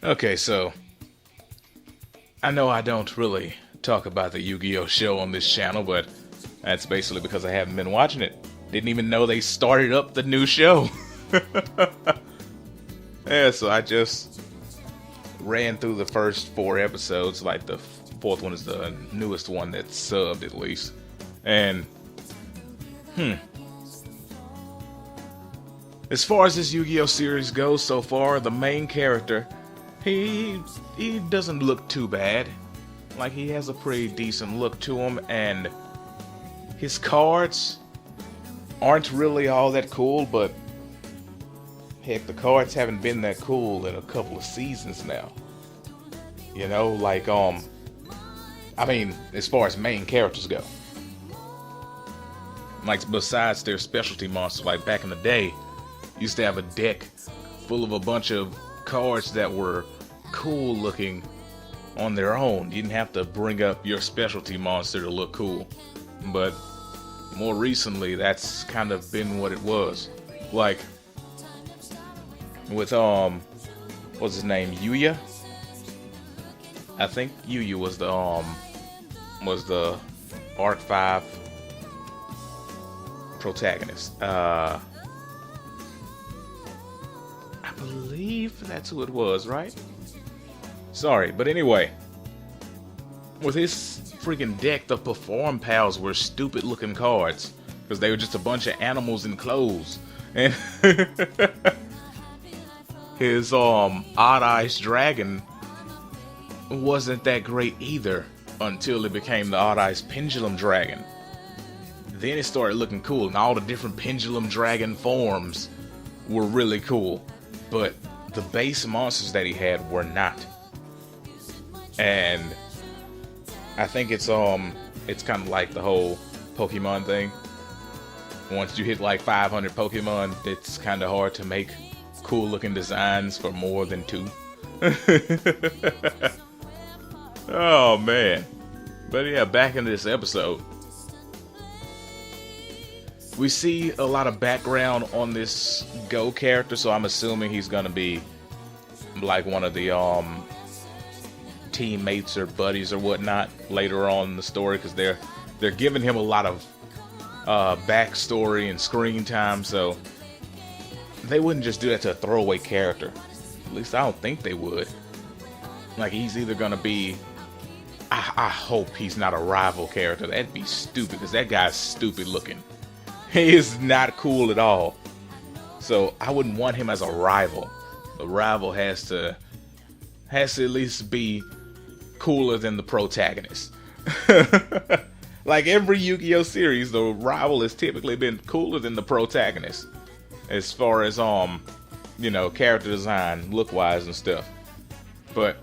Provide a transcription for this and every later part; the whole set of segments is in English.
Okay, so I know I don't really talk about the Yu-Gi-Oh show on this channel, but that's basically because I haven't been watching it. Didn't even know they started up the new show. Yeah, so I just ran through the first 4 episodes. Like the fourth one is the newest one that's subbed at least. And as far as this Yu-Gi-Oh series goes so far, the main character, he doesn't look too bad. Like, he has a pretty decent look to him, and his cards aren't really all that cool, but heck, the cards haven't been that cool in a couple of seasons now. You know, like, I mean, as far as main characters go. Like, besides their specialty monsters, like back in the day, used to have a deck full of a bunch of cards that were cool looking on their own. You didn't have to bring up your specialty monster to look cool. But more recently, that's kind of been what it was. Like with what's his name, Yuya? I think Yuya was the Arc 5 protagonist. I believe that's who it was, right? Sorry, but anyway, with his freaking deck, the Perform Pals were stupid looking cards because they were just a bunch of animals in clothes. And his Odd Eyes Dragon wasn't that great either until it became the Odd Eyes Pendulum Dragon. Then it started looking cool, and all the different Pendulum Dragon forms were really cool, but the base monsters that he had were not. And I think it's kind of like the whole Pokemon thing. Once you hit like 500 Pokemon, it's kind of hard to make cool looking designs for more than 2. Oh man. But yeah, back in this episode, we see a lot of background on this Go character, so I'm assuming he's gonna be like one of the teammates or buddies or whatnot later on in the story, because they're giving him a lot of backstory and screen time, so they wouldn't just do that to a throwaway character. At least I don't think they would. Like, he's either gonna be, I hope he's not a rival character. That'd be stupid, because that guy's stupid looking. He is not cool at all. So I wouldn't want him as a rival. The rival has to at least be cooler than the protagonist. Like every Yu-Gi-Oh series, the rival has typically been cooler than the protagonist as far as you know, character design, look wise and stuff. But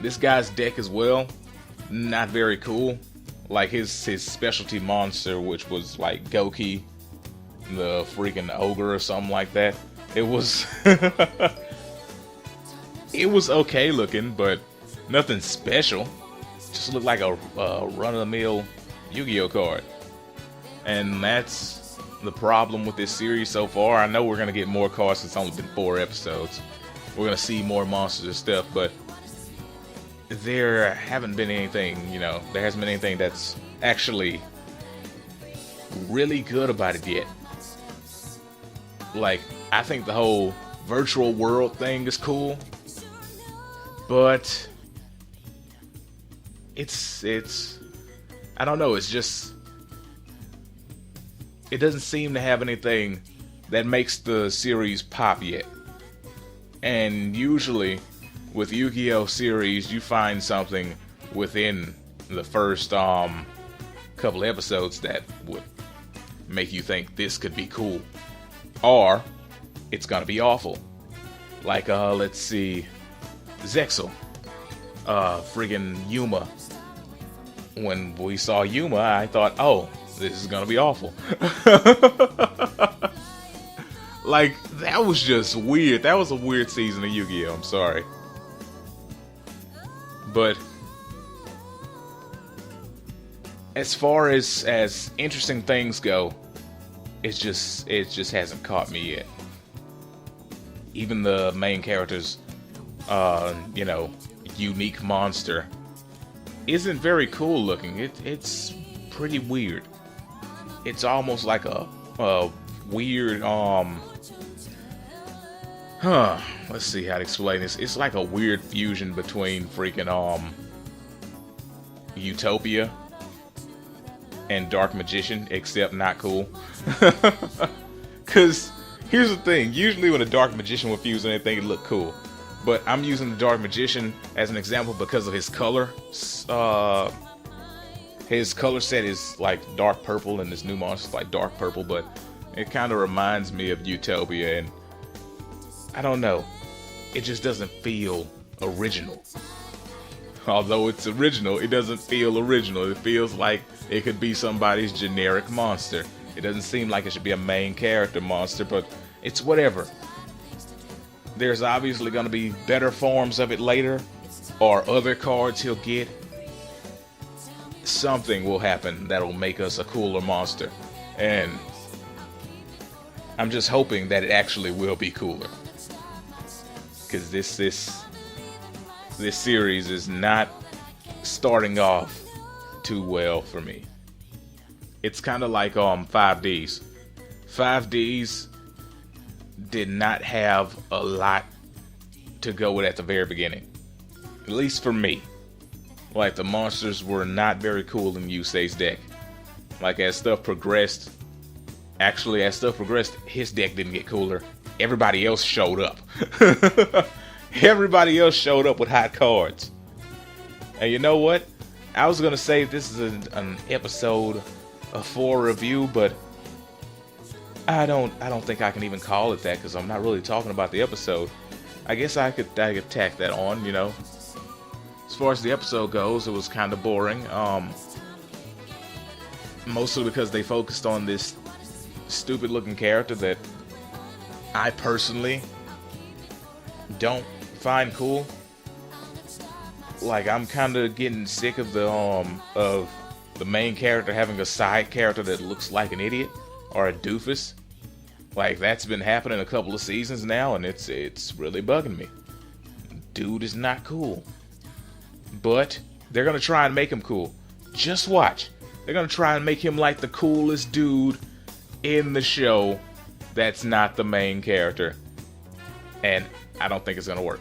this guy's deck as well, not very cool. Like his specialty monster, which was like Goki, the freaking ogre or something like that. It was it was okay looking, but nothing special. Just looked like a run-of-the-mill Yu-Gi-Oh card. And that's the problem with this series so far. I know we're gonna get more cards. It's only been 4 episodes. We're gonna see more monsters and stuff, but there haven't been anything, you know, there hasn't been anything that's actually really good about it yet. Like, I think the whole virtual world thing is cool, but it's I don't know, it's just, it doesn't seem to have anything that makes the series pop yet. And usually with Yu-Gi-Oh series, you find something within the first couple episodes that would make you think this could be cool, or it's gonna be awful. Like let's see, Zexal, friggin' Yuma. When we saw Yuma, I thought, oh, this is gonna be awful. Like, that was just weird. That was a weird season of Yu-Gi-Oh! I'm sorry. But as far as interesting things go, it just hasn't caught me yet. even the main character's, you know, unique monster isn't very cool looking. It's pretty weird. It's almost like a weird, let's see how to explain this. It's like a weird fusion between freaking, Utopia and Dark Magician, except not cool. Cause here's the thing, usually when a Dark Magician would fuse anything, it look cool. But I'm using the Dark Magician as an example because of his color. His color set is like dark purple, and this new monster is like dark purple, but it kind of reminds me of Utopia, and I don't know. It just doesn't feel original. Although it's original, it doesn't feel original. It feels like it could be somebody's generic monster. It doesn't seem like it should be a main character monster, but it's whatever. There's obviously going to be better forms of it later, or other cards he'll get. Something will happen that'll make us a cooler monster. And I'm just hoping that it actually will be cooler. Because this series is not starting off too well for me. It's kind of like 5Ds. 5Ds did not have a lot to go with at the very beginning. At least for me. Like, the monsters were not very cool in Yusei's deck. Like, as stuff progressed, his deck didn't get cooler. Everybody else showed up. Everybody else showed up with hot cards. And you know what? I was gonna say this is an episode 4 review, but I don't think I can even call it that because I'm not really talking about the episode. I guess I could tack that on, you know. As far as the episode goes, it was kind of boring. Mostly because they focused on this stupid looking character that I personally don't find cool. Like, I'm kind of getting sick of the main character having a side character that looks like an idiot or a doofus. Like, that's been happening a couple of seasons now, and it's really bugging me. Dude is not cool. But they're gonna try and make him cool. Just watch. They're gonna try and make him like the coolest dude in the show that's not the main character. And I don't think it's gonna work.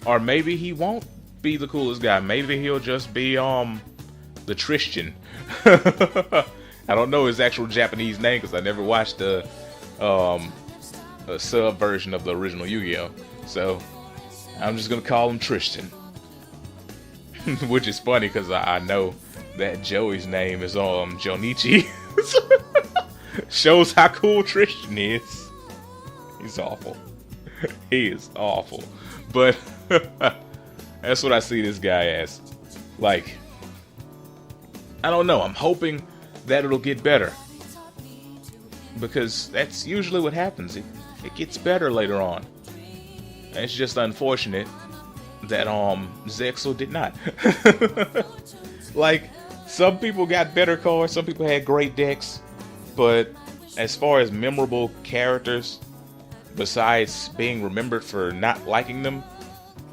Or maybe he won't be the coolest guy. Maybe he'll just be the Tristan. I don't know his actual Japanese name because I never watched a sub version of the original Yu-Gi-Oh! So I'm just gonna call him Tristan. Which is funny because I know that Joey's name is Jonichi. Shows how cool Tristan is. He's awful. He is awful. But that's what I see this guy as. Like, I don't know. I'm hoping that it'll get better. Because that's usually what happens. It gets better later on. And it's just unfortunate that Zexal did not. Like, some people got better cards, some people had great decks, but as far as memorable characters, besides being remembered for not liking them,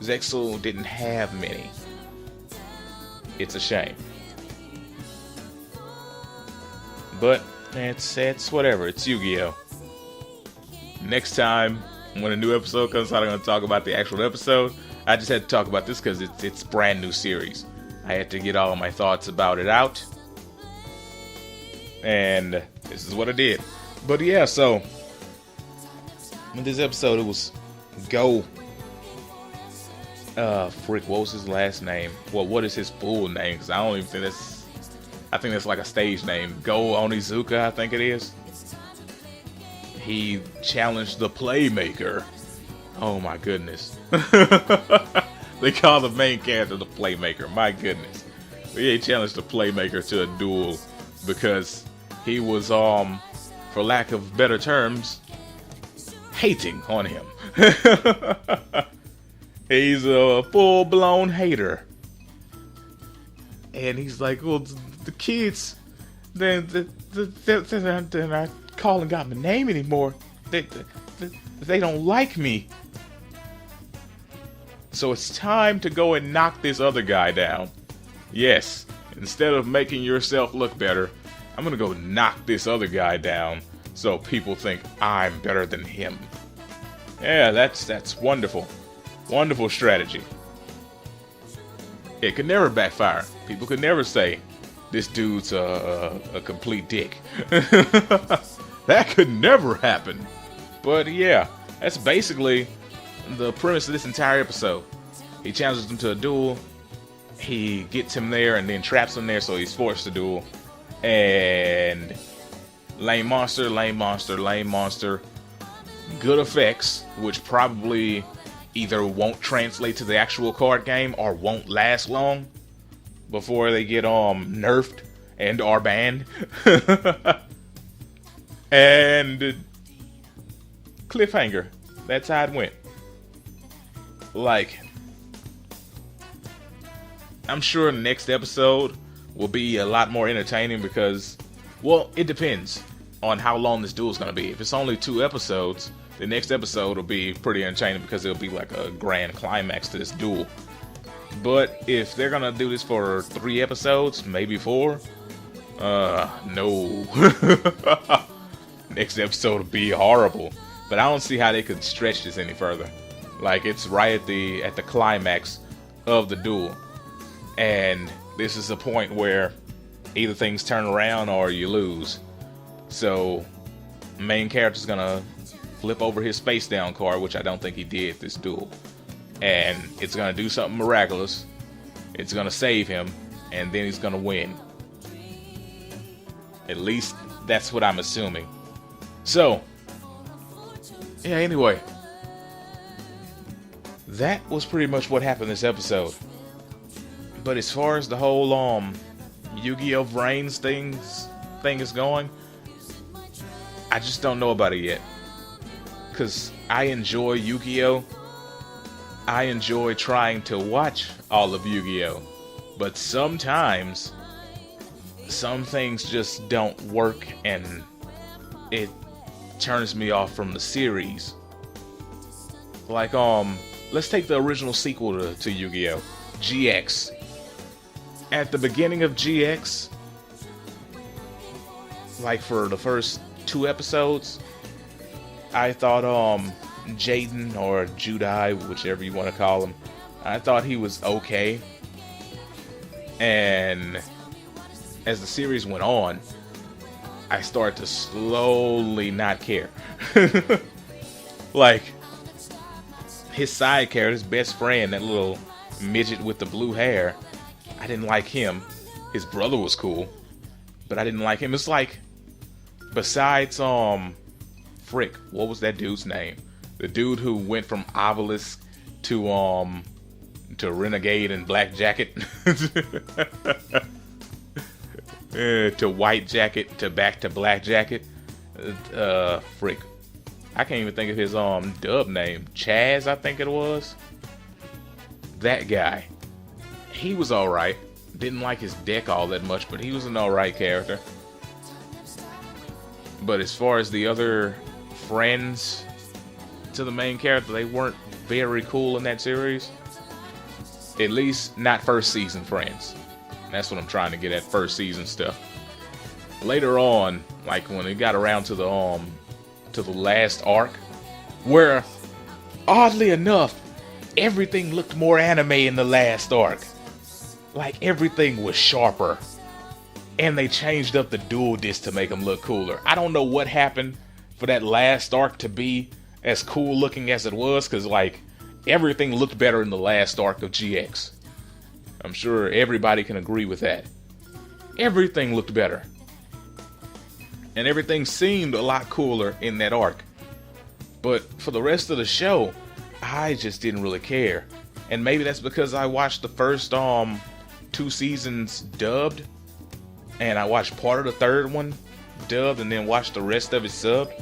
Zexal didn't have many. It's a shame. But it's whatever. It's Yu-Gi-Oh! Next time, when a new episode comes out, I'm going to talk about the actual episode. I just had to talk about this because it's a brand new series. I had to get all of my thoughts about it out. And this is what I did. But yeah, so in this episode, it was Go. What was his last name? Well, what is his full name? Because I don't even think I think that's like a stage name. Go Onizuka, I think it is. He challenged the Playmaker. Oh my goodness. They call the main character the Playmaker. My goodness. But yeah, he challenged the Playmaker to a duel because he was, for lack of better terms, hating on him. He's a full-blown hater. And he's like, well, the kids, they're not calling out my name anymore. They don't like me. So it's time to go and knock this other guy down. Yes, instead of making yourself look better, I'm gonna go knock this other guy down so people think I'm better than him. Yeah, that's wonderful. Wonderful strategy. It could never backfire. People could never say, this dude's a complete dick. That could never happen. But yeah, that's basically the premise of this entire episode. He challenges him to a duel. He gets him there and then traps him there, so he's forced to duel. And lame monster, lame monster, lame monster. Good effects, which probably either won't translate to the actual card game or won't last long before they get nerfed and are banned. And cliffhanger. That's how it went. Like, I'm sure the next episode will be a lot more entertaining because, well, it depends on how long this duel is going to be. If it's only 2 episodes, the next episode will be pretty entertaining because it'll be like a grand climax to this duel. But if they're going to do this for 3 episodes, maybe 4, no. Next episode will be horrible. But I don't see how they could stretch this any further. Like, it's right at the climax of the duel. And this is a point where either things turn around or you lose. So, main character's gonna flip over his Space Down card, which I don't think he did this duel. And it's gonna do something miraculous. It's gonna save him, and then he's gonna win. At least that's what I'm assuming. So, yeah, anyway. That was pretty much what happened this episode. But as far as the whole Yu-Gi-Oh! VRains thing is going, I just don't know about it yet. Because I enjoy Yu-Gi-Oh! I enjoy trying to watch all of Yu-Gi-Oh! But sometimes, some things just don't work and it turns me off from the series. Like, let's take the original sequel to Yu-Gi-Oh! GX. At the beginning of GX, like for the first 2 episodes, I thought Jaden or Judai, whichever you want to call him, I thought he was okay. And as the series went on, I started to slowly not care. Like, his side character, his best friend, that little midget with the blue hair, I didn't like him. His brother was cool, but I didn't like him. It's like, besides frick, what was that dude's name? The dude who went from Obelisk to Renegade and Black Jacket to White Jacket to back to Black Jacket. Frick, I can't even think of his dub name. Chaz, I think it was. That guy. He was alright. Didn't like his deck all that much, but he was an alright character. But as far as the other friends to the main character, they weren't very cool in that series. At least not first season friends. That's what I'm trying to get at, first season stuff. Later on, like when it got around to the last arc, where oddly enough, everything looked more anime in the last arc. Like, everything was sharper. And they changed up the dual disc to make them look cooler. I don't know what happened for that last arc to be as cool looking as it was, because, like, everything looked better in the last arc of GX. I'm sure everybody can agree with that. Everything looked better. And everything seemed a lot cooler in that arc. But for the rest of the show, I just didn't really care. And maybe that's because I watched the first 2 seasons dubbed, and I watched part of the 3rd one dubbed, and then watched the rest of it subbed,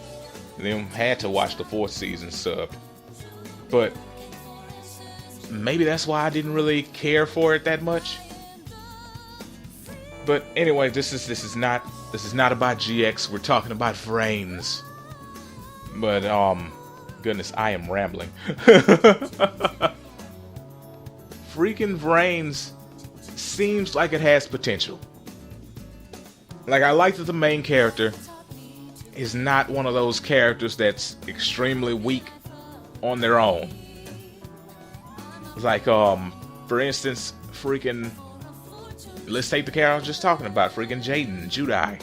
and then had to watch the 4th season subbed. But maybe that's why I didn't really care for it that much. But anyway, this is not about GX. We're talking about VRains. But goodness, I am rambling. freaking VRains seems like it has potential. Like, I like that the main character is not one of those characters that's extremely weak on their own. Like, for instance, freaking, let's take the character I was just talking about, freaking Judai.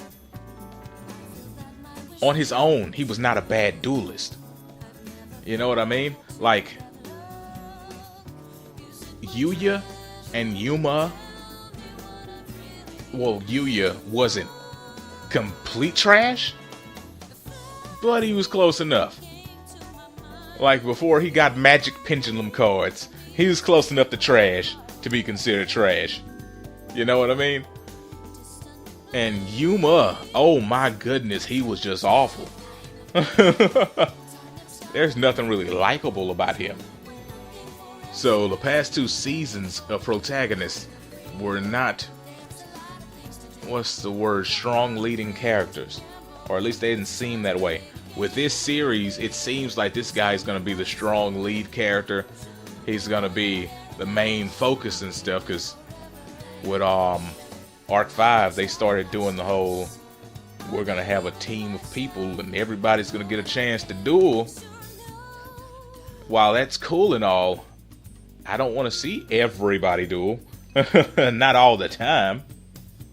On his own, he was not a bad duelist. You know what I mean? Like, Yuya and Yuma. Well, Yuya wasn't complete trash, but he was close enough. Like, before he got magic pendulum cards, he was close enough to trash to be considered trash. You know what I mean? And Yuma, oh my goodness, he was just awful. There's nothing really likable about him. So the past 2 seasons of protagonists were not, what's the word, strong leading characters. Or at least they didn't seem that way. With this series, it seems like this guy is going to be the strong lead character. He's going to be the main focus and stuff, because with Arc 5, they started doing the whole, we're going to have a team of people and everybody's going to get a chance to duel. While that's cool and all, I don't want to see everybody duel. Not all the time.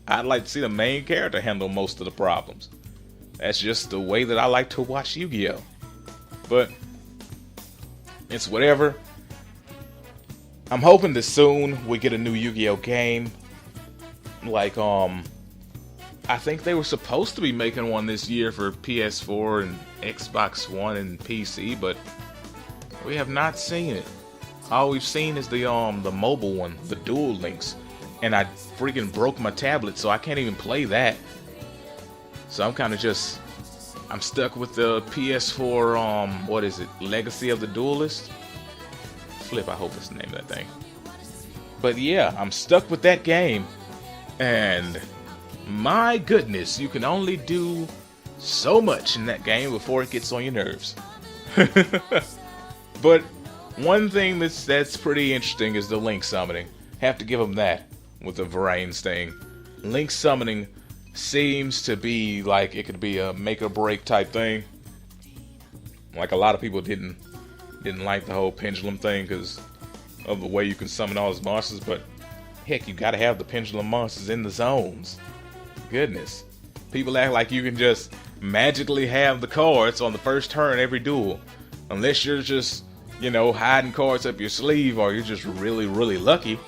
I'd like to see the main character handle most of the problems. That's just the way that I like to watch Yu-Gi-Oh! But it's whatever. I'm hoping that soon we get a new Yu-Gi-Oh! Game. Like, I think they were supposed to be making one this year for PS4 and Xbox One and PC, but we have not seen it. All we've seen is the mobile one, the Duel Links, and I freaking broke my tablet, so I can't even play that. So I'm kind of just, I'm stuck with the PS4, what is it, Legacy of the Duelist? Flip, I hope that's the name of that thing. But yeah, I'm stuck with that game, and my goodness, you can only do so much in that game before it gets on your nerves. But one thing that's pretty interesting is the link summoning. Have to give them that with the VRains thing. Link summoning seems to be like it could be a make or break type thing. Like, a lot of people didn't like the whole pendulum thing because of the way you can summon all those monsters, but heck, you gotta have the pendulum monsters in the zones. Goodness. People act like you can just magically have the cards on the first turn every duel. Unless you're just, you know, hiding cards up your sleeve, or you're just really, really lucky.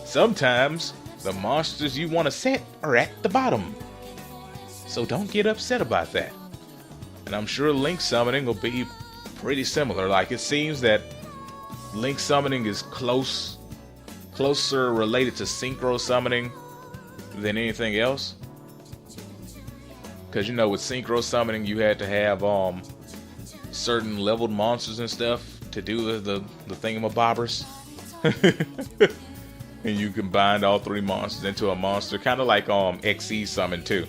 Sometimes the monsters you want to set are at the bottom. So don't get upset about that. And I'm sure link summoning will be pretty similar. Like, it seems that link summoning is closer related to synchro summoning than anything else. Because, you know, with synchro summoning, you had to have certain leveled monsters and stuff to do the thingamabobbers. And you combined all 3 monsters into a monster, kind of like XE summon too.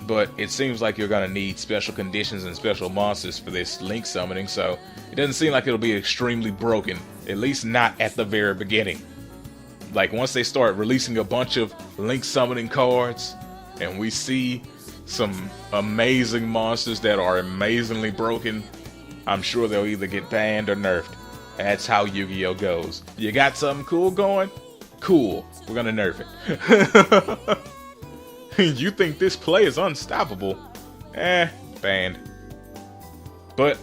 But it seems like you're gonna need special conditions and special monsters for this link summoning, so it doesn't seem like it'll be extremely broken, at least not at the very beginning. Like, once they start releasing a bunch of link summoning cards and we see some amazing monsters that are amazingly broken, I'm sure they'll either get banned or nerfed. That's how Yu-Gi-Oh! Goes. You got something cool going? Cool. We're gonna nerf it. You think this play is unstoppable? Banned. But,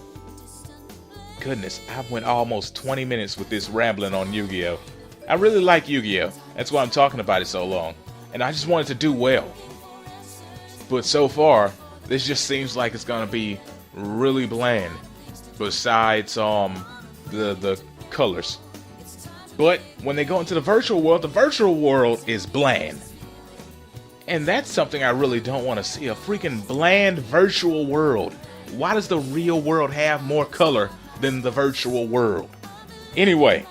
goodness, I went almost 20 minutes with this rambling on Yu-Gi-Oh! I really like Yu-Gi-Oh! That's why I'm talking about it so long. And I just wanted to do well. But so far, this just seems like it's gonna be really bland. Besides, the colors. But when they go into the virtual world is bland. And that's something I really don't want to see, a freaking bland virtual world. Why does the real world have more color than the virtual world? Anyway,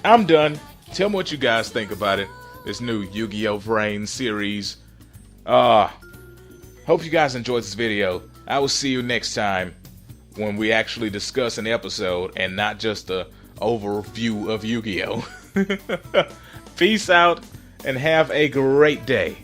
I'm done. Tell me what you guys think about it. This new Yu-Gi-Oh! VRains series. Hope you guys enjoyed this video. I will see you next time when we actually discuss an episode and not just a overview of Yu-Gi-Oh. Peace out and have a great day.